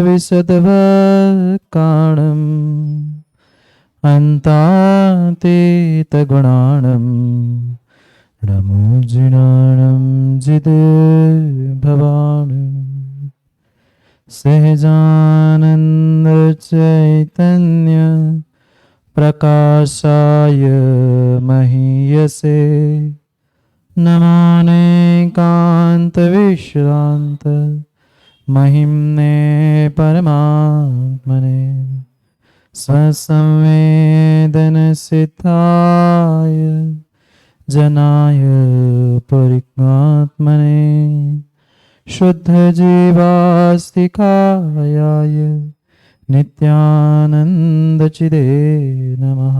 विशदवकाणम् अन्तातीतगुणाणम् नमो जिनाणं जिदभवाणम् सहजानंद चैतन्य प्रकाशाय महीयसे नमानेकांत विश्रांत महिम्ने परमात्मने ससंवेदन सिद्धाय जनाय परिज्ञात्मने शुद्ध जीवास्तिकायाय नित्यानंद चिदे नमः।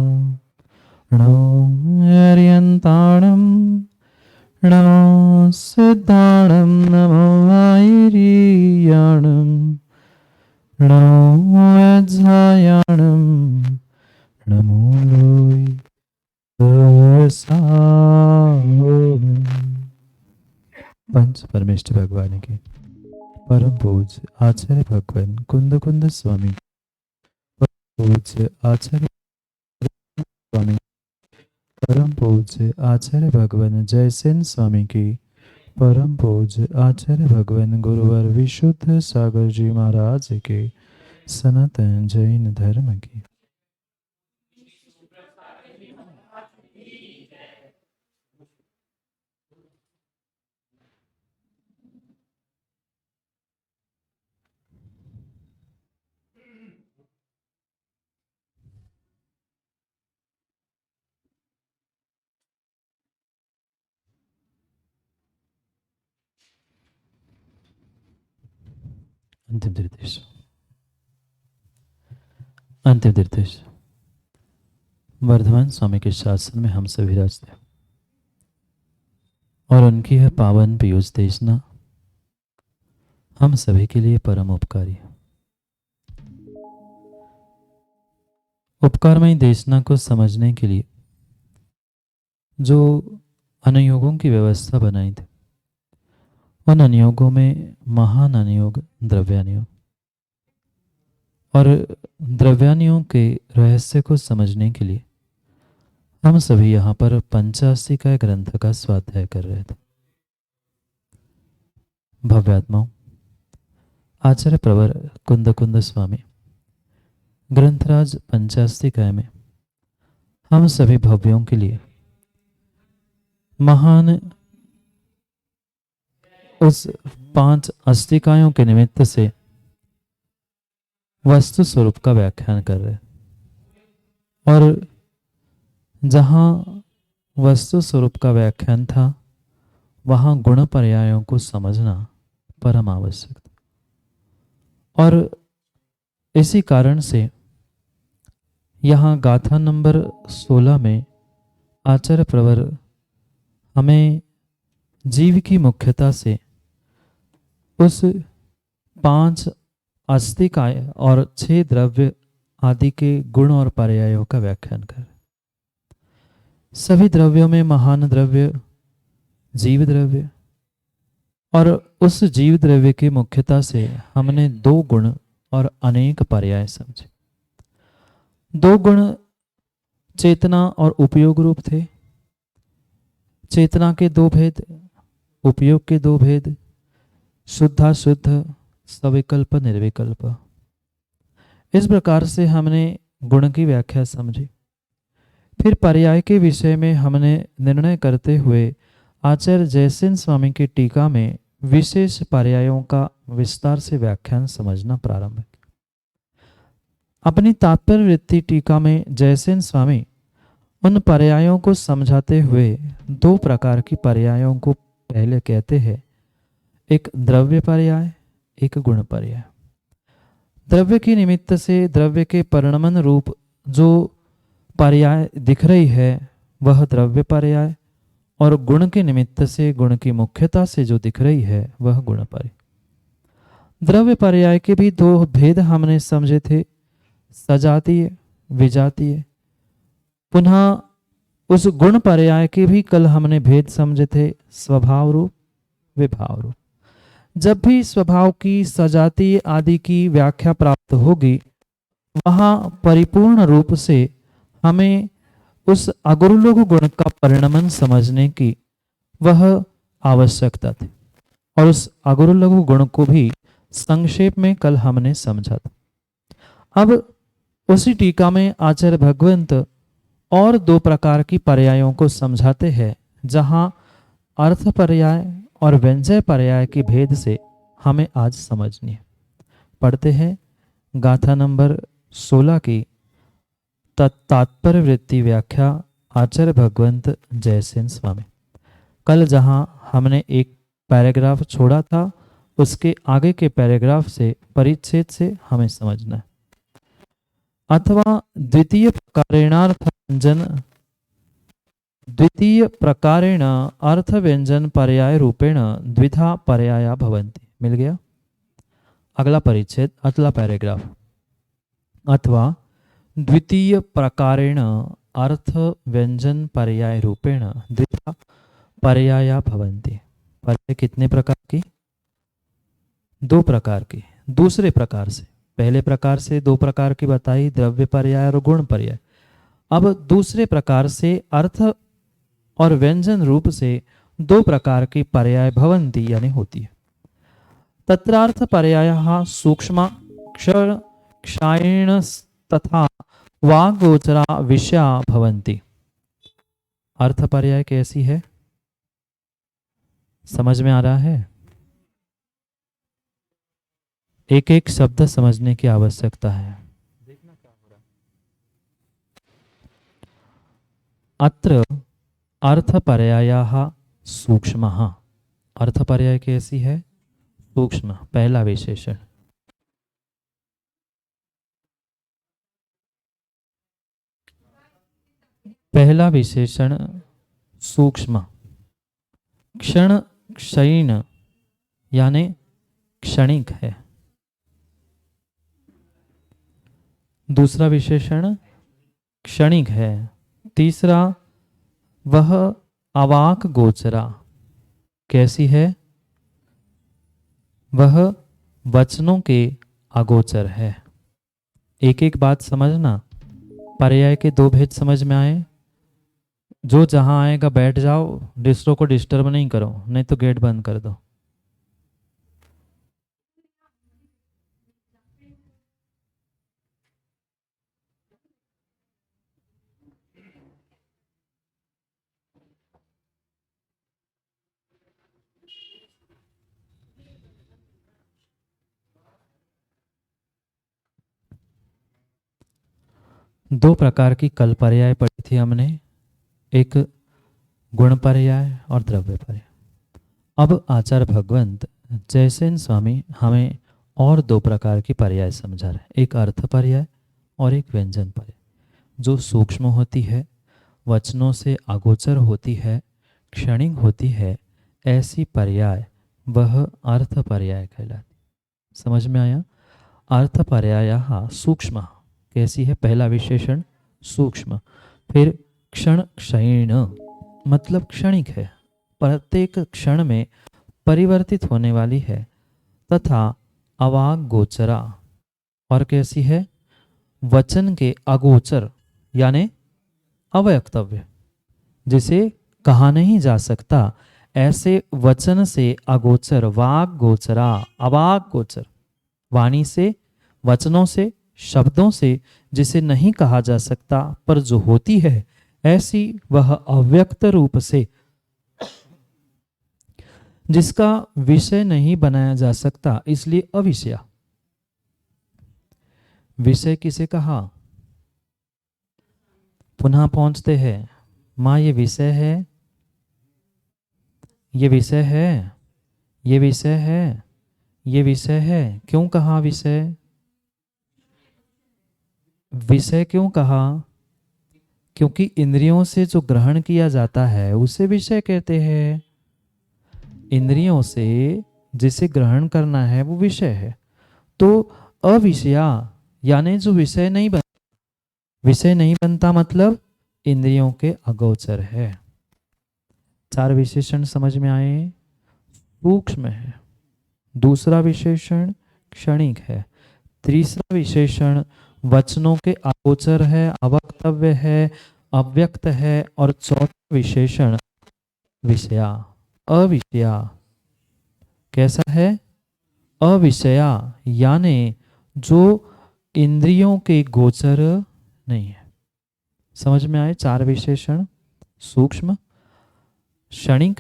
नमो अर्यन्ताणं नमो सिद्धाणं नमो आयर्याणं नमो अध्यायाणं नमो लोय पंच परमेष्ठ भगवान के परम पूज्य आचार्य भगवान कुंद कुंद स्वामी, पूज्य आचार्य स्वामी, परम पूज्य आचार्य भगवान जयसेन स्वामी की, परम पूज्य आचार्य भगवान गुरुवर विशुद्ध सागर जी महाराज के, सनातन जैन धर्म की। अंतिम निर्देश। अंतिम निर्देश। वर्धमान स्वामी के शासन में हम सभी रास्ते और उनकी है पावन पीयूष देशना हम सभी के लिए परम उपकारी है। उपकारमयी देशना को समझने के लिए जो अनुयोगों की व्यवस्था बनाई थी, उन अनुयोगों में महान अनुयोग द्रव्यानुयोग और द्रव्यानुयोग के रहस्य को समझने के लिए हम सभी यहाँ पर पंचास्तिकाय ग्रंथ का स्वाध्याय कर रहे थे। भव्यात्माओं, आचार्य प्रवर कुंद कुंद स्वामी ग्रंथराज पंचास्तिकाय में हम सभी भव्यों के लिए महान उस 5 अस्तिकायों के निमित्त से वस्तु स्वरूप का व्याख्यान कर रहे, और जहाँ वस्तु स्वरूप का व्याख्यान था वहाँ गुण पर्यायों को समझना परम आवश्यक था। और इसी कारण से यहाँ गाथा नंबर 16 में आचार्य प्रवर हमें जीव की मुख्यता से उस 5 अस्तिकाय और 6 द्रव्य आदि के गुण और पर्यायों का व्याख्यान कर। सभी द्रव्यों में महान द्रव्य जीव द्रव्य, और उस जीव द्रव्य की मुख्यता से हमने 2 गुण और अनेक पर्याय समझे। 2 गुण चेतना और उपयोग रूप थे। चेतना के 2 भेद, उपयोग के 2 भेद, शुद्धाशुद्ध, सविकल्प निर्विकल्प। इस प्रकार से हमने गुण की व्याख्या समझी। फिर पर्याय के विषय में हमने निर्णय करते हुए आचार्य जयसेन स्वामी की टीका में विशेष पर्यायों का विस्तार से व्याख्यान समझना प्रारंभ किया। अपनी तात्पर्य वृत्ति टीका में जयसेन स्वामी उन पर्यायों को समझाते हुए 2 प्रकार की पर्यायों को पहले कहते हैं, एक द्रव्य पर्याय, एक गुण पर्याय। द्रव्य की निमित्त से द्रव्य के परिणमन रूप जो पर्याय दिख रही है वह द्रव्य पर्याय, और गुण के निमित्त से गुण की मुख्यता से जो दिख रही है वह गुण पर्याय। द्रव्य पर्याय के भी 2 भेद हमने समझे थे, सजातीय विजातीय। पुनः उस गुण पर्याय के भी कल हमने भेद समझे थे, स्वभाव रूप विभाव रूप। जब भी स्वभाव की, सजातीय आदि की व्याख्या प्राप्त होगी, वहां परिपूर्ण रूप से हमें उस अगुरुलघु गुण का परिणमन समझने की वह आवश्यकता थी। और उस अगुरुलघु गुण को भी संक्षेप में कल हमने समझा था। अब उसी टीका में आचार्य भगवंत और दो प्रकार की पर्यायों को समझाते हैं, जहां अर्थ पर्याय और व्यंजय पर्याय के भेद से हमें आज समझनी है। पढ़ते हैं गाथा नंबर 16 की तात्पर्य वृत्ति व्याख्या आचार्य भगवंत जयसेन स्वामी। कल जहां हमने एक पैराग्राफ छोड़ा था, उसके आगे के पैराग्राफ से, परिच्छेद से हमें समझना है। अथवा द्वितीय प्रकारेण अर्थ व्यंजन पर्याय रूपेण द्विधा पर्याया भवन्ति। मिल गया अगला परिच्छेद, अगला पैराग्राफ। अथवा द्वितीय प्रकारेण अर्थ व्यंजन पर्याय रूपेण द्विधा पर्याया भवन्ति। पर्याय कितने प्रकार की? दो प्रकार की। दूसरे प्रकार से, पहले प्रकार से दो प्रकार की बताई, द्रव्य पर्याय और गुण पर्याय। अब दूसरे प्रकार से अर्थ और व्यंजन रूप से दो प्रकार की पर्याय भवन्ति यानी होती है। तत्रार्थ पर्यायः सूक्ष्म क्षण क्षायण तथा वाग्गोचरा विषया भवन्ति। अर्थ पर्याय कैसी है, समझ में आ रहा है? एक एक शब्द समझने की आवश्यकता है। अत्र अर्थ पर्यायः सूक्ष्मः। अर्थ पर्याय कैसी है? सूक्ष्म। पहला विशेषण। पहला विशेषण सूक्ष्म। क्षण क्षयिण यानी क्षणिक है। दूसरा विशेषण क्षणिक है। तीसरा वह अवाक गोचरा कैसी है? वह वचनों के अगोचर है। एक एक बात समझना। पर्याय के दो भेद समझ में आए? जो जहां आएगा बैठ जाओ, दूसरों को डिस्टर्ब नहीं करो, नहीं तो गेट बंद कर दो। दो प्रकार की कल पर्याय पढ़ी थी हमने, एक गुण पर्याय और द्रव्य पर्याय। अब आचार्य भगवंत जयसेन स्वामी हमें और दो प्रकार की पर्याय समझा रहे हैं, एक अर्थ पर्याय और एक व्यंजन पर्याय। जो सूक्ष्म होती है, वचनों से अगोचर होती है, क्षणिक होती है, ऐसी पर्याय वह अर्थ पर्याय कहलाती। समझ में आया? अर्थ पर्यायः सूक्ष्म कैसी है? पहला विशेषण सूक्ष्म। फिर क्षण क्षयिण मतलब क्षणिक है, प्रत्येक क्षण में परिवर्तित होने वाली है। तथा अवाक गोचरा और कैसी है? वचन के अगोचर यानी अवक्तव्य, जिसे कहा नहीं जा सकता, ऐसे वचन से अगोचर। वाक गोचरा, अवाक गोचर, वाणी से, वचनों से, शब्दों से जिसे नहीं कहा जा सकता पर जो होती है, ऐसी वह अव्यक्त रूप से जिसका विषय नहीं बनाया जा सकता, इसलिए अविषया। विषय किसे कहा? पुनः पहुंचते हैं, माँ ये विषय है, ये विषय है, ये विषय है, ये विषय है। क्यों कहा विषय? विषय क्यों कहा? क्योंकि इंद्रियों से जो ग्रहण किया जाता है उसे विषय कहते हैं। इंद्रियों से जिसे ग्रहण करना है वो विषय है। तो अविषया यानी जो विषय नहीं बनता, विषय नहीं बनता मतलब इंद्रियों के अगोचर है। चार विशेषण समझ में आए? सूक्ष्म है, दूसरा विशेषण क्षणिक है, तीसरा विशेषण वचनों के अगोचर है, अवक्तव्य है, अव्यक्त है, और चौथा विशेषण विषया, अविषया। कैसा है? अविषया, यानी जो इंद्रियों के गोचर नहीं है। समझ में आए? 4 विशेषण, सूक्ष्म, क्षणिक,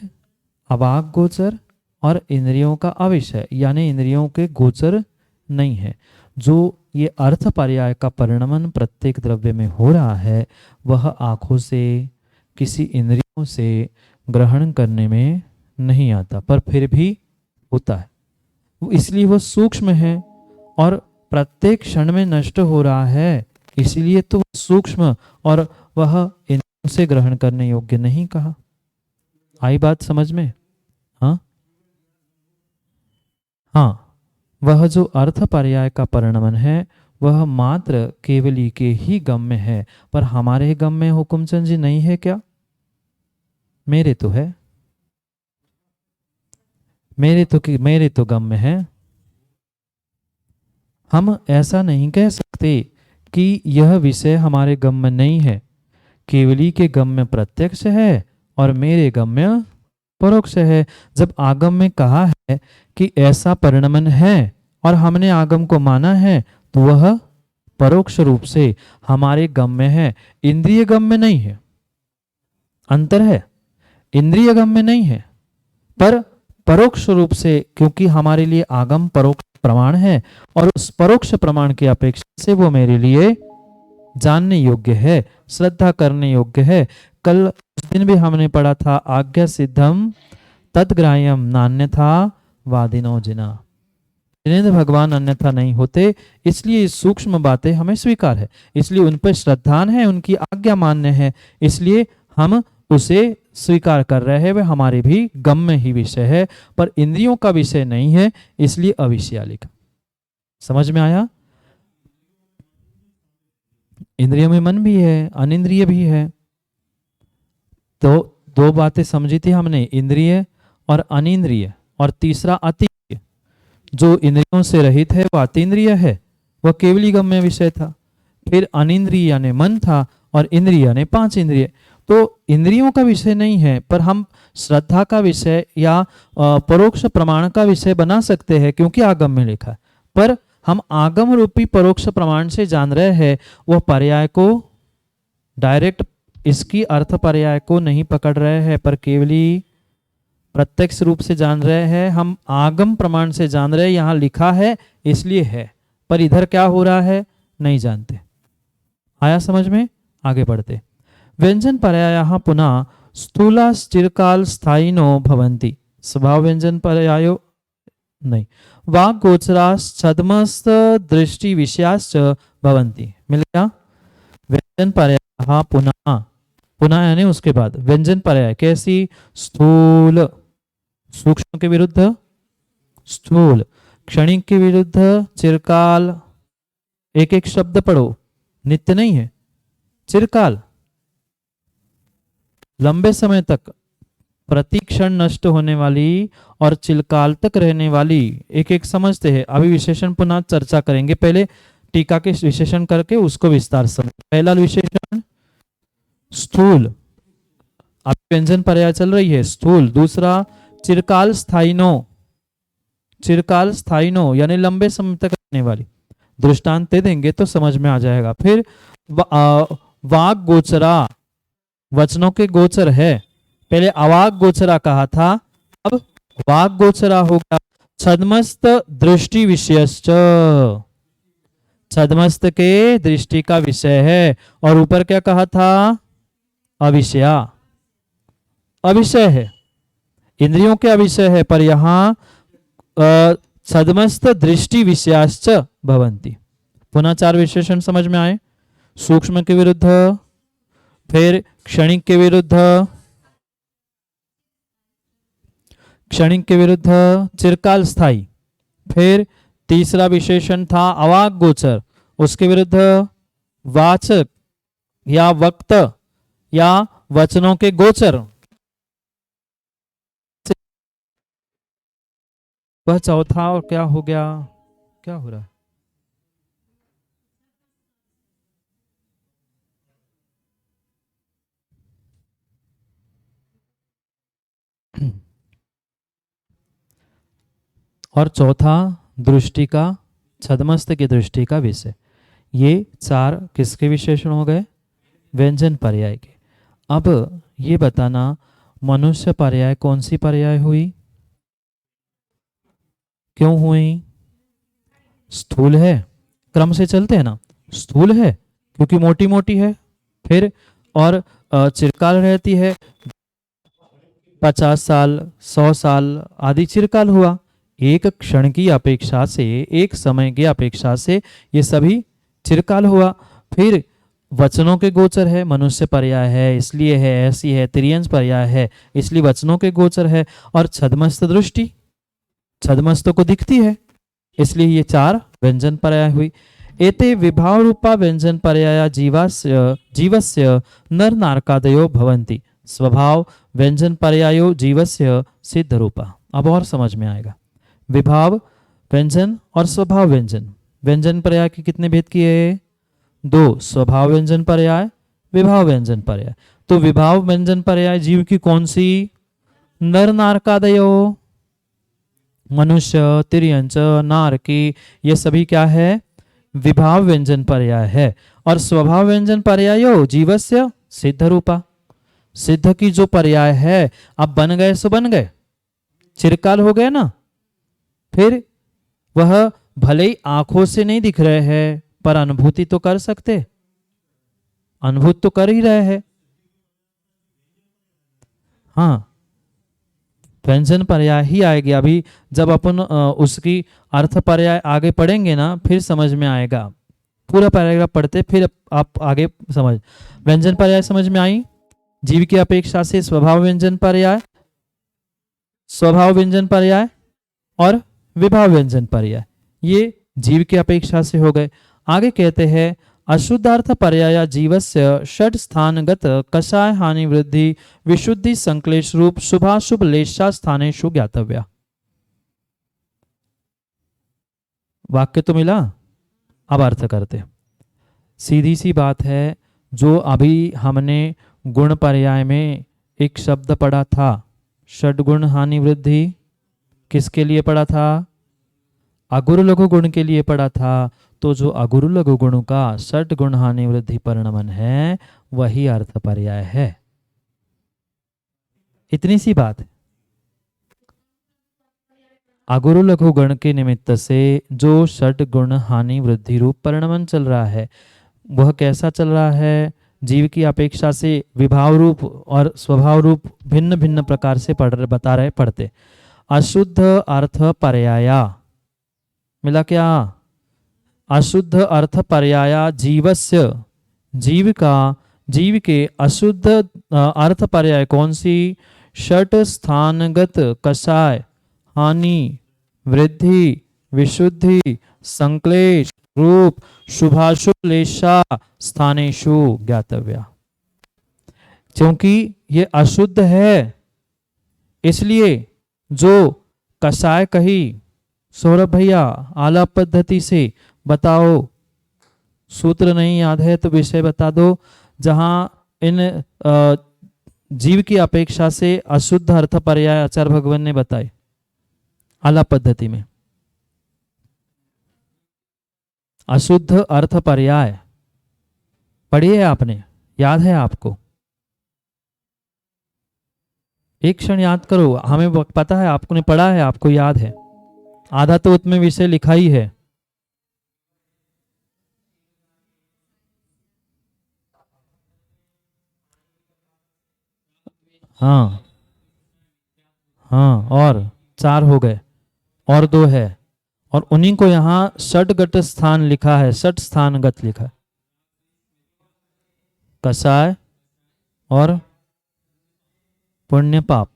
अवाक गोचर और इंद्रियों का अविषय, यानी इंद्रियों के गोचर नहीं है। जो ये अर्थ पर्याय का परिणमन प्रत्येक द्रव्य में हो रहा है, वह आंखों से, किसी इंद्रियों से ग्रहण करने में नहीं आता, पर फिर भी होता है। इसलिए वह सूक्ष्म है और प्रत्येक क्षण में नष्ट हो रहा है, इसलिए तो सूक्ष्म और वह इंद्रियों से ग्रहण करने योग्य नहीं कहा। आई बात समझ में? हाँ, वह जो अर्थ पर्याय का परिणमन है वह मात्र केवली के ही गम्य है, पर हमारे गम्य हुकुमचंद जी नहीं है क्या? मेरे तो है, मेरे तो गम्य है। हम ऐसा नहीं कह सकते कि यह विषय हमारे गम्य नहीं है। केवली के गम्य प्रत्यक्ष है और मेरे गम्य परोक्ष है। जब आगम में कहा है कि ऐसा परिणमन है और हमने आगम को माना है, तो वह परोक्ष रूप से हमारे गम्य है, इंद्रिय गम्य नहीं है। अंतर है, इंद्रिय गम्य नहीं है पर परोक्ष रूप से, क्योंकि हमारे लिए आगम परोक्ष प्रमाण है और उस परोक्ष प्रमाण की अपेक्षा से वो मेरे लिए जानने योग्य है, श्रद्धा करने योग्य है। कल उस दिन भी हमने पढ़ा था, आज्ञा सिद्धम तद्ग्राह्यम नान्यथा वादिनो जिना। जिनेंद्र भगवान अन्यथा नहीं होते, इसलिए सूक्ष्म बातें हमें स्वीकार है, इसलिए उन पर श्रद्धान है, उनकी आज्ञा मान्य है, इसलिए हम उसे स्वीकार कर रहे हैं। वह हमारे भी गम्य ही विषय है, पर इंद्रियों का विषय नहीं है, इसलिए अविषया लिखा। समझ में आया? इंद्रियों में मन भी है, अनिंद्रिय भी है। तो 2 बातें समझी थी हमने, इंद्रिय और अनिंद्रिय, और तीसरा अतीन्द्रिय। जो इंद्रियों से रहित है वह अतीन्द्रिय है, वह केवली गम्य विषय था। फिर अनिंद्रिय यानी मन था और इंद्रिय यानी 5 इंद्रिय। तो इंद्रियों का विषय नहीं है, पर हम श्रद्धा का विषय या परोक्ष प्रमाण का विषय बना सकते हैं, क्योंकि आगम में लिखा है। पर हम आगम रूपी परोक्ष प्रमाण से जान रहे हैं, वह पर्याय को डायरेक्ट, इसकी अर्थ पर्याय को नहीं पकड़ रहे हैं, पर केवली प्रत्यक्ष रूप से जान रहे हैं। हम आगम प्रमाण से जान रहे हैं, यहां लिखा है इसलिए है, पर इधर क्या हो रहा है नहीं जानते। आया समझ में? आगे बढ़ते। व्यंजन पर्यायः पुनः स्थूला चिरकाल स्थायिनो भवन्ति। स्वभाव व्यंजन पर्यायो नहीं। वाक् गोचराश्च छद्मस्थ दृष्टि विषयाश्च भवन्ति। मिल गया? व्यंजन पर्यायः पुनः, पुनः यानी उसके बाद। व्यंजन पर्याय कैसी? स्थूल, सूक्ष्म के विरुद्ध स्थूल, क्षणिक के विरुद्ध चिरकाल। एक एक शब्द पढ़ो, नित्य नहीं है। चिरकाल, लंबे समय तक, प्रतिक्षण नष्ट होने वाली, और चिरकाल तक रहने वाली। एक एक समझते हैं। अभी विशेषण पुनः चर्चा करेंगे, पहले टीका के विशेषण करके उसको विस्तार से समझ। पहला विशेषण स्थूल, अब व्यंजन पर्याय चल रही है स्थूल। दूसरा चिरकाल स्थायिनो, चिरकाल स्थायिनो यानी लंबे समय तक रहने वाली। दृष्टांत दे देंगे तो समझ में आ जाएगा। फिर वाक गोचरा, वचनों के गोचर है। पहले अवाक गोचरा कहा था, अब वाक गोचरा होगा। छद्मस्त दृष्टि विषयश्च, छद्मस्त के दृष्टि का विषय है। और ऊपर क्या कहा था? अविषया, अविषय है, इंद्रियों के अविषय है, पर यहां छद्मस्त दृष्टि विषयाश्च भवन्ति। पुनः 4 विशेषण समझ में आए। सूक्ष्म के विरुद्ध, फिर क्षणिक के विरुद्ध, क्षणिक के विरुद्ध चिरकाल स्थायी, फिर तीसरा विशेषण था अवाक गोचर, उसके विरुद्ध वाचक या वक्त या वचनों के गोचर। वह चौथा और क्या हो गया, क्या हो रहा है? और चौथा दृष्टि का, छदमस्त की दृष्टि का विषय। ये चार किसके विशेषण हो गए? व्यंजन पर्याय के। अब ये बताना, मनुष्य पर्याय कौन सी पर्याय हुई, क्यों हुई? स्थूल है, क्रम से चलते हैं ना, स्थूल है क्योंकि मोटी मोटी है, फिर और चिरकाल रहती है, 50 साल 100 साल आदि चिरकाल हुआ। एक क्षण की अपेक्षा से, एक समय की अपेक्षा से ये सभी चिरकाल हुआ। फिर वचनों के गोचर है, मनुष्य पर्याय है इसलिए है, ऐसी है, तिर्यंश पर्याय है इसलिए वचनों के गोचर है। और छदमस्त दृष्टि, छदमस्त को दिखती है इसलिए ये चार व्यंजन पर्याय हुई। एते विभाव रूपा व्यंजन पर्याय जीवस्य जीवस्य नर नारकादयो भवन्ति। स्वभाव व्यंजन पर्यायो जीवस्य सिद्ध रूपा। अब और समझ में आएगा। विभाव व्यंजन और स्वभाव व्यंजन, व्यंजन पर्याय के कितने भेद किए? 2। स्वभाव व्यंजन पर्याय, विभाव व्यंजन पर्याय। तो विभाव व्यंजन पर्याय जीव की कौन सी? नर नारकादयो, मनुष्य, तिर्यंच, नारकी, ये सभी क्या है? विभाव व्यंजन पर्याय है। और स्वभाव व्यंजन पर्यायो जीवस्य सिद्ध रूपा। सिद्ध की जो पर्याय है, अब बन गए सो बन गए, चिरकाल हो गए ना। फिर वह भले ही आंखों से नहीं दिख रहे हैं पर अनुभूति तो कर सकते, अनुभूत तो कर ही रहे हैं। हाँ, व्यंजन पर्याय ही आएगी। अभी जब अपन उसकी अर्थ पर्याय आगे पढ़ेंगे ना, फिर समझ में आएगा। पूरा पैराग्राफ पढ़ते फिर आप आगे समझ। व्यंजन पर्याय समझ में आई? जीव की अपेक्षा से स्वभाव व्यंजन पर्याय, स्वभाव व्यंजन पर्याय और विभाव व्यंजन पर्याय, ये जीव की अपेक्षा से हो गए। आगे कहते हैं अशुद्धार्थ पर्याय जीवस्य षट स्थानगत कषाय हानि वृद्धि विशुद्धि संक्लेश रूप शुभाशुभ लेशा स्थानेषु ज्ञातव्या। वाक्य तो मिला, अब अर्थ करते। सीधी सी बात है, जो अभी हमने गुण पर्याय में एक शब्द पढ़ा था, षड हानि वृद्धि, किसके लिए पढ़ा था? अगुरु लघु गुण के लिए पढ़ा था। तो जो अगुरु लघु गुण का षट गुण हानि वृद्धि परिणमन है, वही अर्थ पर्याय है। इतनी सी बात है। अगुरु लघु गण के निमित्त से जो षट गुण हानि वृद्धि रूप परिणमन चल रहा है, वह कैसा चल रहा है? जीव की अपेक्षा से विभाव रूप और स्वभाव रूप भिन्न भिन्न प्रकार से बता रहे पढ़ते। अशुद्ध अर्थ पर्याया मिला क्या? अशुद्ध अर्थ पर्याय जीवस्य, जीव का, जीव के अशुद्ध अर्थ पर्याय कौन सी? षट स्थानगत कषाय हानि वृद्धि विशुद्धि संक्लेश रूप शुभाशुभ लेशा स्थानेषु ज्ञातव्या। क्योंकि ये अशुद्ध है इसलिए जो कषाय कही, सौरभ भैया आलाप पद्धति से बताओ, सूत्र नहीं याद है तो विषय बता दो, जहां इन जीव की अपेक्षा से अशुद्ध अर्थ पर्याय आचार्य भगवान ने बताए आलाप पद्धति में। अशुद्ध अर्थ पर्याय पढ़ी है आपने, याद है आपको? एक क्षण याद करो, हमें पता है आपने पढ़ा है, आपको याद है, आधा तो उसमें विषय लिखा ही है। हाँ हाँ, और 4 हो गए और 2 है, और उन्हीं को यहाँ षटगत स्थान लिखा है, षट स्थानगत लिखा है, कषाय और पुण्य पाप।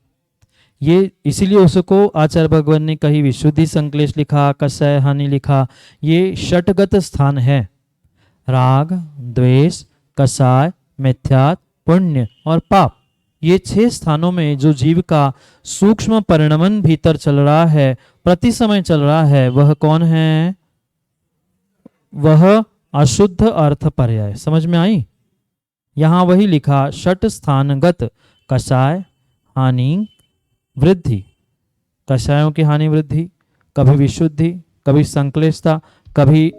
ये इसीलिए उसको आचार्य भगवान ने कही विशुद्धि संक्लेश लिखा, कषाय हानि लिखा। ये षटगत स्थान है, राग द्वेष कषाय मिथ्यात् पुण्य और पाप, ये 6 स्थानों में जो जीव का सूक्ष्म परिणमन भीतर चल रहा है, प्रति समय चल रहा है, वह कौन है? वह अशुद्ध अर्थ पर्याय। समझ में आई? यहां वही लिखा, षट स्थानगत कषाय हानि वृद्धि। कषायों की हानि वृद्धि, कभी विशुद्धि, कभी संक्लेशता, कभी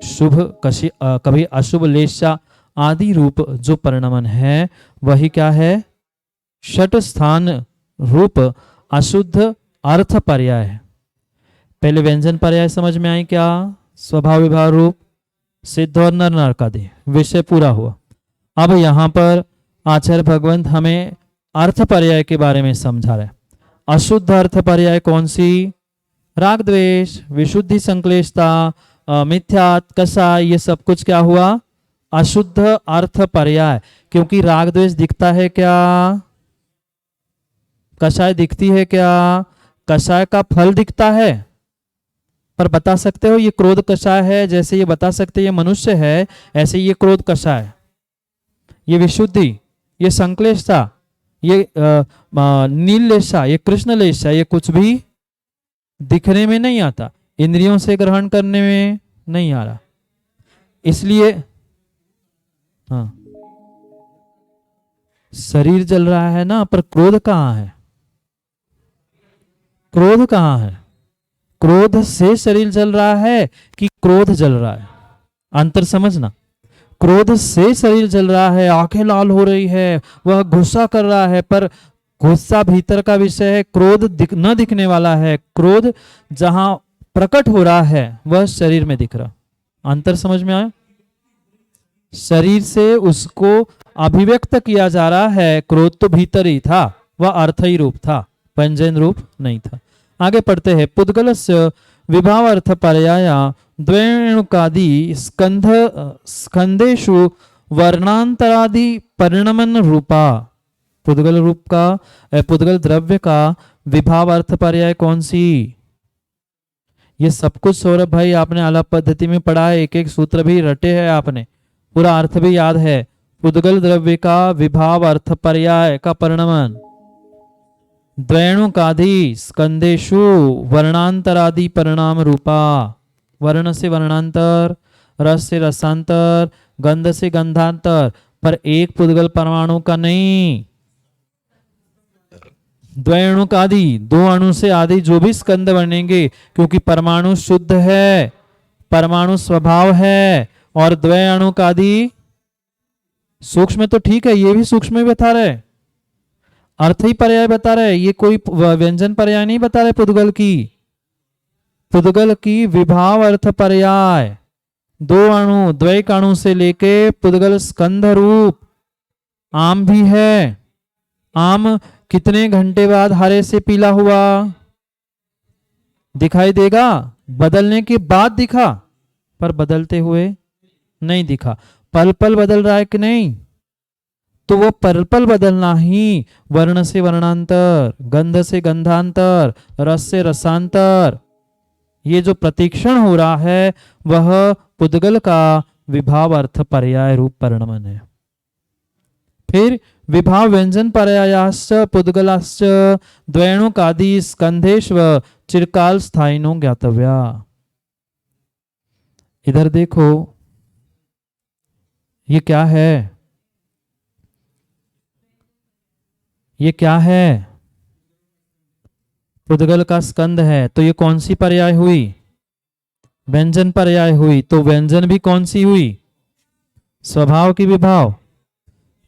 कभी अशुभ लेशा आदि रूप जो परिणमन है, वही क्या है? षट स्थान रूप अशुद्ध अर्थ पर्याय है। पहले व्यंजन पर्याय समझ में आई क्या? स्वभाव विभाव रूप सिद्ध और नर नरकादि, विषय पूरा हुआ। अब यहां पर आचार्य भगवंत हमें अर्थ पर्याय के बारे में समझा रहे। अशुद्ध अर्थ पर्याय कौन सी? राग द्वेष, विशुद्धि संक्लेशता, मिथ्यात, कषाय, ये सब कुछ क्या हुआ? अशुद्ध अर्थ पर्याय। क्योंकि राग द्वेष दिखता है क्या? कषाय दिखती है क्या? कषाय का फल दिखता है, पर बता सकते हो ये क्रोध कषाय है, जैसे ये बता सकते ये मनुष्य है, ऐसे ये क्रोध कषाय, ये विशुद्धि, ये संक्लेशता, ये नीललेशा, ये कृष्णलेशा, ये कुछ भी दिखने में नहीं आता, इंद्रियों से ग्रहण करने में नहीं आ रहा। इसलिए हाँ, शरीर जल रहा है ना, पर क्रोध कहाँ है? क्रोध कहाँ है? क्रोध से शरीर जल रहा है कि क्रोध जल रहा है? अंतर समझना। क्रोध से शरीर जल रहा है, आंखें लाल हो रही है, वह गुस्सा कर रहा है, पर गुस्सा भीतर का विषय है, क्रोध न दिखने वाला है। क्रोध जहां प्रकट हो रहा है वह शरीर में दिख रहा। अंतर समझ में आया? शरीर से उसको अभिव्यक्त किया जा रहा है। क्रोध तो भीतर ही था, वह अर्थ ही रूप था, पंजन रूप नहीं था। आगे पढ़ते हैं। पुद्गलस्य विभाव अर्थ पर्याय द्वैणुकादि स्कंदेषु वर्णांतरादि परिणमन रूपा। पुद्गल रूप का, पुद्गल द्रव्य का विभाव अर्थ पर्याय कौन सी? ये सब कुछ सौरभ भाई आपने अलग पद्धति में पढ़ा है, एक एक सूत्र भी रटे हैं आपने, पूरा अर्थ भी याद है। पुद्गल द्रव्य का विभाव अर्थ पर्याय का परिणमन द्वैणुकादि स्कंदेषु वर्णांतरादि परिणाम रूपा। वर्ण से वर्णांतर, रस से रसांतर, गंध से गंधांतर, पर एक पुद्गल परमाणु का नहीं। द्वैणुकादि, दो अणु से आदि जो भी स्कंद बनेंगे, क्योंकि परमाणु शुद्ध है, परमाणु स्वभाव है, और द्वैणुकादि सूक्ष्म तो ठीक है, ये भी सूक्ष्म ही बता रहे, अर्थ ही पर्याय बता रहे, ये कोई व्यंजन पर्याय नहीं बता रहे। पुद्गल की विभाव अर्थ पर्याय दो अणु, द्वैक अणु से लेके पुद्गल स्कंध रूप। आम भी है, आम कितने घंटे बाद हरे से पीला हुआ दिखाई देगा? बदलने के बाद दिखा, पर बदलते हुए नहीं दिखा। पल पल बदल रहा है कि नहीं? तो वो पल पल बदलना ही वर्ण से वर्णांतर, गंध से गंधांतर, रस से रसांतर, ये जो प्रतीक्षण हो रहा है वह पुद्गल का विभाव अर्थ पर्याय रूप परिणमन है। फिर विभाव व्यंजन पर्यायाश्च पुद्गलाश्च द्वैणुकादि स्कंधेष्व चिरकाल स्थायिनो ज्ञातव्या। इधर देखो, ये क्या है? ये क्या है? पुद्गल का स्कंद है, तो ये कौन सी पर्याय हुई? व्यंजन पर्याय हुई। तो व्यंजन भी कौन सी हुई? स्वभाव की विभाव।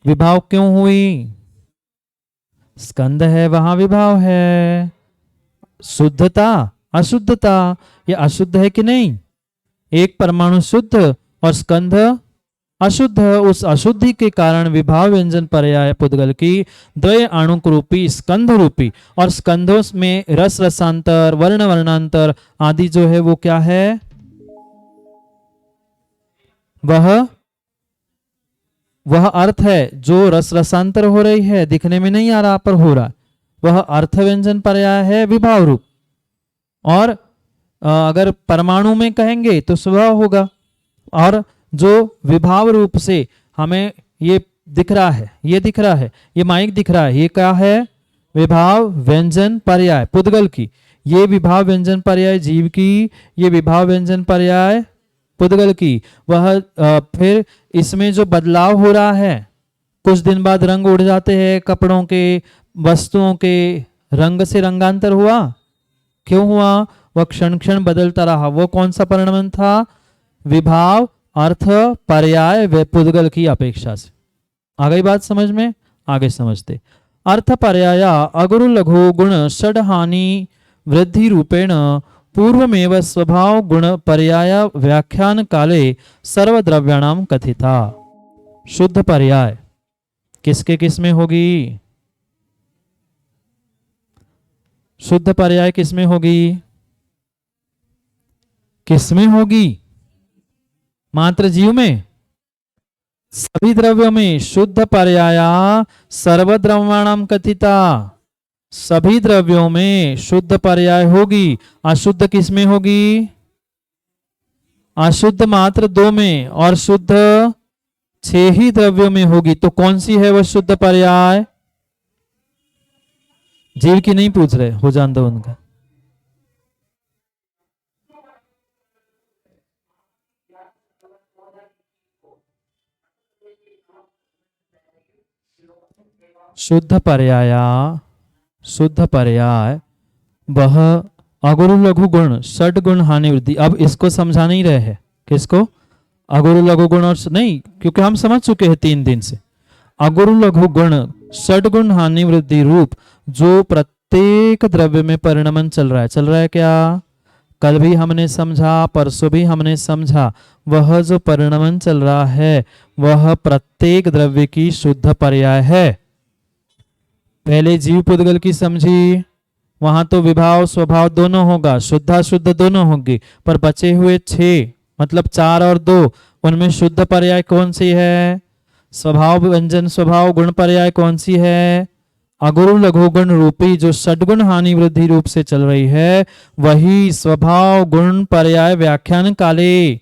विभाव क्यों हुई? स्कंद है, वहां विभाव है। शुद्धता अशुद्धता, ये अशुद्ध है कि नहीं? एक परमाणु शुद्ध और स्कंध अशुद्ध, उस अशुद्धि के कारण विभाव व्यंजन पर्याय पुद्गल की द्वय अणुक रूपी स्कंध रूपी, और स्कंधों में रस रसांतर, वर्ण वर्णांतर आदि जो है वो क्या है? वह अर्थ है जो रस रसांतर हो रही है, दिखने में नहीं आ रहा पर हो रहा, वह अर्थ व्यंजन पर्याय है विभाव रूप। और अगर परमाणु में कहेंगे तो स्वभाव होगा, और जो विभाव रूप से हमें ये दिख रहा है, ये दिख रहा है, ये माइक दिख रहा है, ये क्या है? विभाव व्यंजन पर्याय पुद्गल की। ये विभाव व्यंजन पर्याय जीव की, ये विभाव व्यंजन पर्याय पुद्गल की। वह फिर इसमें जो बदलाव हो रहा है, कुछ दिन बाद रंग उड़ जाते हैं कपड़ों के, वस्तुओं के, रंग से रंगांतर हुआ। क्यों हुआ? वह क्षण क्षण बदलता रहा। वो कौन सा परिणमन था? विभाव अर्थ पर्याय व पुद्गल की अपेक्षा से। आ गई बात समझ में? आगे समझते। अर्थ पर्याय अगुरु लघु गुण षड हानि वृद्धि रूपेण पूर्वमेव स्वभाव गुण पर्याय व्याख्यान काले सर्वद्रव्याणाम कथिता। शुद्ध पर्याय किसके किस में होगी? शुद्ध पर्याय किसमें होगी? किसमें होगी? मात्र जीव में? सभी द्रव्यों में शुद्ध पर्याय सर्वद्रव्याणाम कथिता। सभी द्रव्यों में शुद्ध पर्याय होगी। अशुद्ध किसमें होगी? अशुद्ध मात्र 2 में और शुद्ध 6 ही द्रव्यों में होगी। तो कौन सी है वह शुद्ध पर्याय? जीव की नहीं पूछ रहे, हो जान दो उनका। शुद्ध पर्याय, शुद्ध पर्याय वह अगुरु लघु गुण षड गुण हानि वृद्धि। अब इसको समझा नहीं रहे हैं। किसको? अगुरु लघु गुण और नहीं, क्योंकि हम समझ चुके हैं 3 दिन से। अगुरु लघु गुण षड गुण हानि वृद्धि रूप जो प्रत्येक द्रव्य में परिणमन चल रहा है। चल रहा है क्या? कल भी हमने समझा, परसों भी हमने समझा। वह जो परिणमन चल रहा है वह प्रत्येक द्रव्य की शुद्ध पर्याय है। पहले जीव पुद्गल की समझी, वहां तो विभाव स्वभाव दोनों होगा, शुद्ध शुद्ध दोनों होंगे, पर बचे हुए 6 मतलब 4 और 2, उनमें शुद्ध पर्याय कौन सी है? स्वभाव व्यंजन स्वभाव गुण पर्याय कौन सी है? अगुरु लघु गुण रूपी जो षडगुण हानि वृद्धि रूप से चल रही है, वही स्वभाव गुण पर्याय व्याख्यान काले।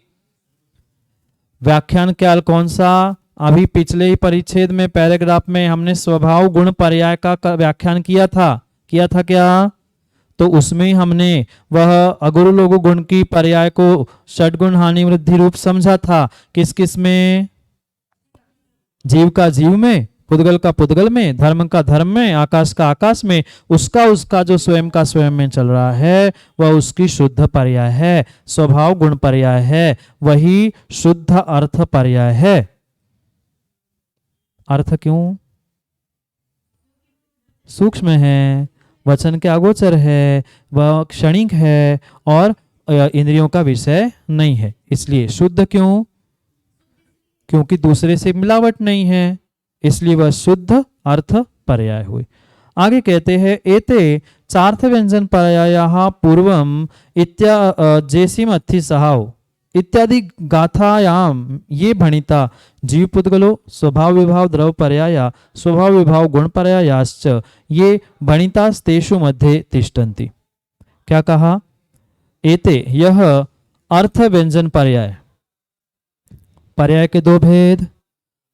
व्याख्यान काल कौन सा? अभी पिछले ही परिच्छेद में पैराग्राफ में हमने स्वभाव गुण पर्याय का व्याख्यान किया था क्या? तो उसमें हमने वह अगुरु लघु गुण की पर्याय को षडगुण हानि वृद्धि रूप समझा था। किस किस में? जीव का जीव में, पुद्गल का पुद्गल में, धर्म का धर्म में, आकाश का आकाश में। उसका जो स्वयं का स्वयं में चल रहा है वह उसकी शुद्ध पर्याय है, स्वभाव गुण पर्याय है, वही शुद्ध अर्थ पर्याय है। अर्थ क्यों? सूक्ष्म है, वचन के अगोचर है, वह क्षणिक है और इंद्रियों का विषय नहीं है, इसलिए शुद्ध। क्यों? क्योंकि दूसरे से मिलावट नहीं है, इसलिए वह शुद्ध अर्थ पर्याय हुई। आगे कहते हैं एते चार्थ व्यंजन पर्यायाः पूर्वम जैसीम अत्थि सहाव इत्यादि गाथायाम ये भणिता जीव पुद्गलो स्वभाव विभाव द्रव पर्याय स्वभाव विभाव गुण पर्यायाश्च ये भणितास्तेषु मध्ये तिष्ठन्ति। क्या कहा? एते यह अर्थ व्यंजन पर्याय, पर्याय के 2 भेद,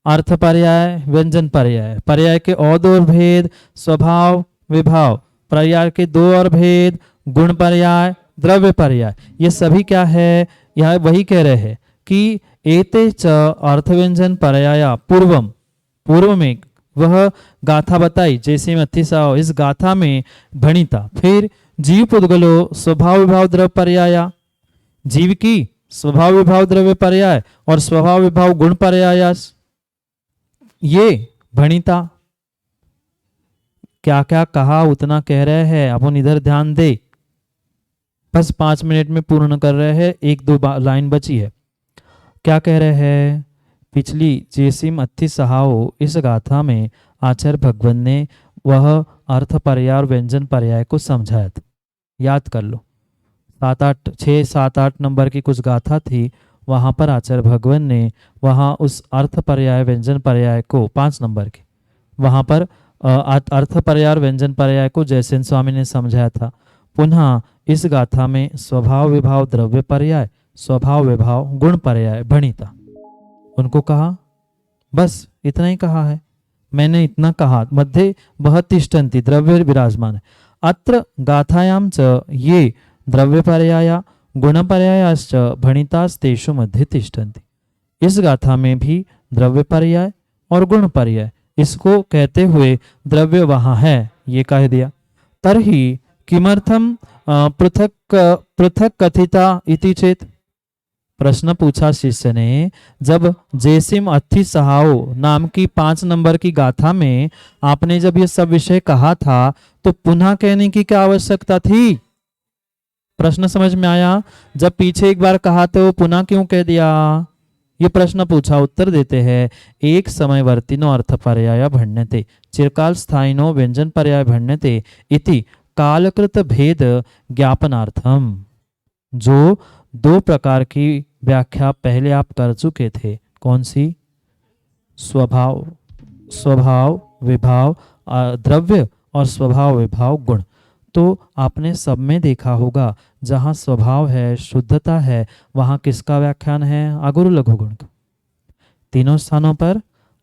अर्थ पर्याय व्यंजन पर्याय। पर्याय के और 2 भेद, स्वभाव विभाव। पर्याय के 2 और भेद, गुण पर्याय द्रव्य पर्याय। ये सभी क्या है? यह वही कह रहे हैं कि एते च अर्थ व्यंजन पर्याय पूर्वम, पूर्व में वह गाथा बताई जैसे मत्थिसाओ, इस गाथा में भणिता। फिर जीव पुद्गलो स्वभाव विभाव द्रव्य पर्याय, जीव की स्वभाव विभाव द्रव्य पर्याय और स्वभाव विभाव गुण पर्याय ये भणिता। क्या क्या कहा उतना कह रहे हैं, अपन इधर ध्यान दे। बस 5 मिनट में पूर्ण कर रहे हैं, 1-2 लाइन बची है। क्या कह रहे हैं? पिछली जैसीम अत्थि सहाओ इस गाथा में आचार्य भगवान ने वह अर्थ पर्याय और व्यंजन पर्याय को समझाया था। याद कर लो, 6-7-8 नंबर की कुछ गाथा थी, वहां पर आचार्य भगवान ने वहां उस अर्थ पर्याय व्यंजन पर्याय को 5 नंबर की वहां पर अर्थ पर्याय और व्यंजन पर्याय को जयसेन स्वामी ने समझाया था। पुनः इस गाथा में स्वभाव विभाव द्रव्य पर्याय स्वभाव विभाव गुण पर्याय भणिता। उनको कहा बस इतना ही कहा है, मैंने इतना कहा। मध्ये वह तिष्ठन्ति द्रव्य विराजमान है। अत्र गाथायां च ये द्रव्यपर्याया गुणपर्यायाश्च भणितास्तेषु मध्ये तिष्ठन्ति। इस गाथा में भी द्रव्य पर्याय और गुण पर्याय, इसको कहते हुए द्रव्य वहां है ये कह दिया। तरहि किमर्थम पृथक पृथक कथिता इति चेत। प्रश्न पूछा शिष्य ने, जब जैसिम अत्थि सहाओ नाम की 5 नंबर की गाथा में आपने जब ये सब विषय कहा था तो पुनः कहने की क्या आवश्यकता थी? प्रश्न समझ में आया? जब पीछे एक बार कहा तो पुनः क्यों कह दिया? ये प्रश्न पूछा। उत्तर देते हैं, एक समयवर्तिनो अर्थ पर्याय भण्यते चिरकाल स्थायिनो व्यंजन पर्याय भण्यते इति कालकृत भेद ज्ञापनार्थम। जो 2 प्रकार की व्याख्या पहले आप कर चुके थे, कौन सी? स्वभाव, स्वभाव विभाव द्रव्य और स्वभाव विभाव गुण। तो आपने सब में देखा होगा, जहाँ स्वभाव है, शुद्धता है, वहाँ किसका व्याख्यान है? अगुरु लघु गुण का। तीनों स्थानों पर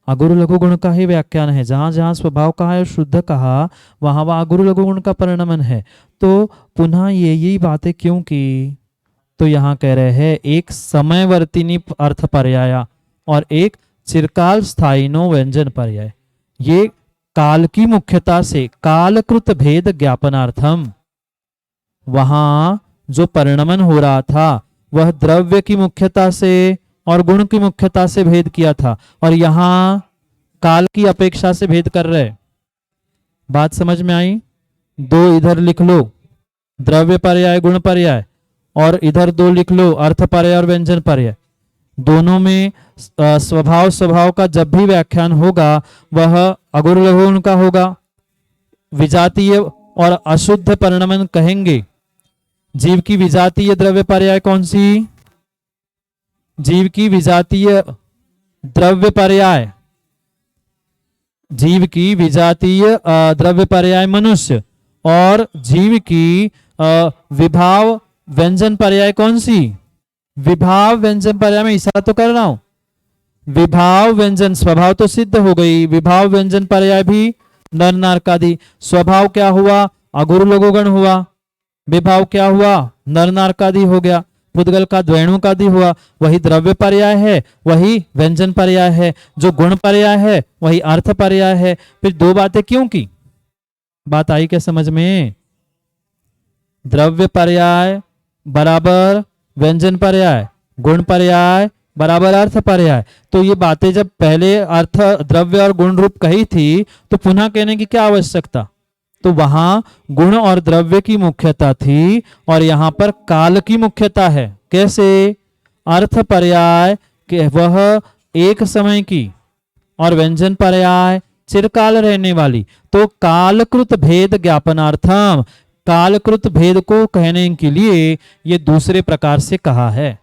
अगुरु लघु गुण का ही व्याख्यान है। जहाँ जहाँ स्वभाव कहा है, शुद्ध कहा, वहाँ वहाँ अगुरु लघु गुण का परिणमन है। तो पुनः यही बातें क्यों की? तो यहाँ कह रहे हैं, एक समयवर्तिनी अर्थ पर्याय और एक चिरकाल स्थायिनो व्यंजन पर्याय। ये काल की मुख्यता से कालकृत भेद ज्ञापनार्थम, वहां जो परिणमन हो रहा था वह द्रव्य की मुख्यता से और गुण की मुख्यता से भेद किया था, और यहां काल की अपेक्षा से भेद कर रहे। बात समझ में आई? 2 इधर लिख लो, द्रव्य पर्याय गुण पर्याय, और इधर 2 लिख लो, अर्थ पर्याय और व्यंजन पर्याय। दोनों में स्वभाव का जब भी व्याख्यान होगा वह अगुरु लघु गुण का होगा। विजातीय और अशुद्ध परिणमन कहेंगे। जीव की विजातीय द्रव्य पर्याय कौन सी? जीव की विजातीय द्रव्य पर्याय, जीव की विजातीय द्रव्य पर्याय मनुष्य, और जीव की विभाव व्यंजन पर्याय कौन सी? विभाव व्यंजन पर्याय में इशारा तो कर रहा हूं। विभाव व्यंजन, स्वभाव तो सिद्ध हो गई, विभाव व्यंजन पर्याय भी नर नारकादि। स्वभाव क्या हुआ? अगुरु लघु गुण हुआ। विभाव क्या हुआ? नर नारकादि हो गया। पुद्गल का द्वैणुकादि हुआ। वही द्रव्य पर्याय है, वही व्यंजन पर्याय है। जो गुण पर्याय है वही अर्थ पर्याय है। फिर 2 बातें क्यों की? बात आई क्या समझ में? द्रव्य पर्याय बराबर व्यंजन पर्याय, गुण पर्याय बराबर अर्थ पर्याय। तो ये बातें जब पहले अर्थ द्रव्य और गुण रूप कही थी तो पुनः कहने की क्या आवश्यकता? तो वहां गुण और द्रव्य की मुख्यता थी और यहां पर काल की मुख्यता है। कैसे? अर्थ पर्याय के वह एक समय की और व्यंजन पर्याय चिरकाल रहने वाली। तो कालकृत भेद ज्ञापनार्थम, कालकृत भेद को कहने के लिए ये दूसरे प्रकार से कहा है।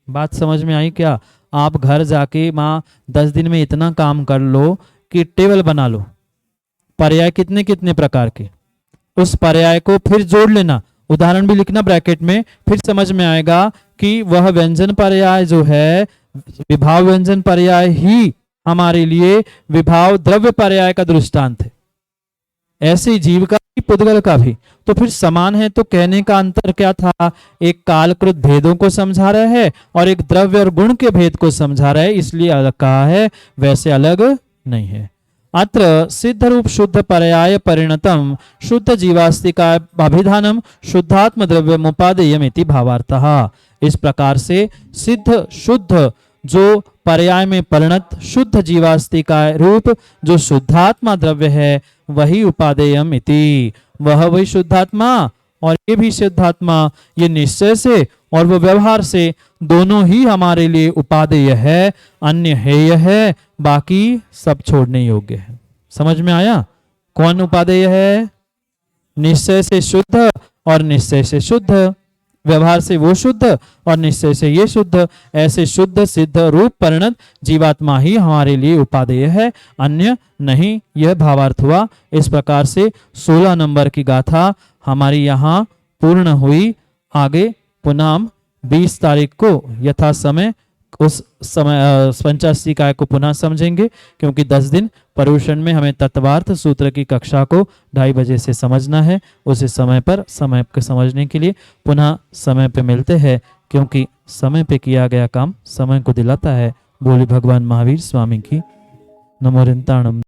बात समझ में आई क्या? आप घर जाके माँ 10 दिन में इतना काम कर लो कि टेबल बना लो, पर्याय कितने कितने प्रकार के, उस पर्याय को फिर जोड़ लेना, उदाहरण भी लिखना ब्रैकेट में, फिर समझ में आएगा कि वह व्यंजन पर्याय जो है विभाव व्यंजन पर्याय ही हमारे लिए विभाव द्रव्य पर्याय का दृष्टांत है। ऐसे जीव का भी पुद्गल का भी। तो फिर समान है तो कहने का अंतर क्या था? एक कालकृत भेदों को समझा रहा है और एक द्रव्य और गुण के भेद को समझा रहा है, इसलिए अलग कहा है, वैसे अलग नहीं है। अत्र सिद्ध रूप शुद्ध पर्याय परिणतम शुद्ध जीवास्तिका अभिधानम शुद्धात्म द्रव्य मुपादेयम इति भावार्थः। इस प्रकार से सिद्ध शुद्ध जो पर्याय में परिणत शुद्ध जीवास्तिका रूप जो शुद्धात्मा द्रव्य है वही उपादेयम इति, वह वही शुद्धात्मा और ये भी शुद्धात्मा, ये निश्चय से और वो व्यवहार से दोनों ही हमारे लिए उपादेय है, अन्य हेय है, बाकी सब छोड़ने योग्य है। समझ में आया? कौन उपादेय है? निश्चय से शुद्ध और निश्चय से शुद्ध, व्यवहार से वो शुद्ध और निश्चय से ये शुद्ध। ऐसे शुद्ध सिद्ध रूप परिणत जीवात्मा ही हमारे लिए उपादेय है, अन्य नहीं। यह भावार्थ हुआ। इस प्रकार से 16 नंबर की गाथा हमारी यहाँ पूर्ण हुई। आगे पुनः 20 तारीख को यथा समय उस समय पंचाशी काय को पुनः समझेंगे, क्योंकि 10 दिन पर्युषण में हमें तत्वार्थ सूत्र की कक्षा को 2:30 बजे से समझना है। उसी समय पर समय को समझने के लिए पुनः समय पे मिलते हैं, क्योंकि समय पे किया गया काम समय को दिलाता है। बोले भगवान महावीर स्वामी की। नमो रिंताणम।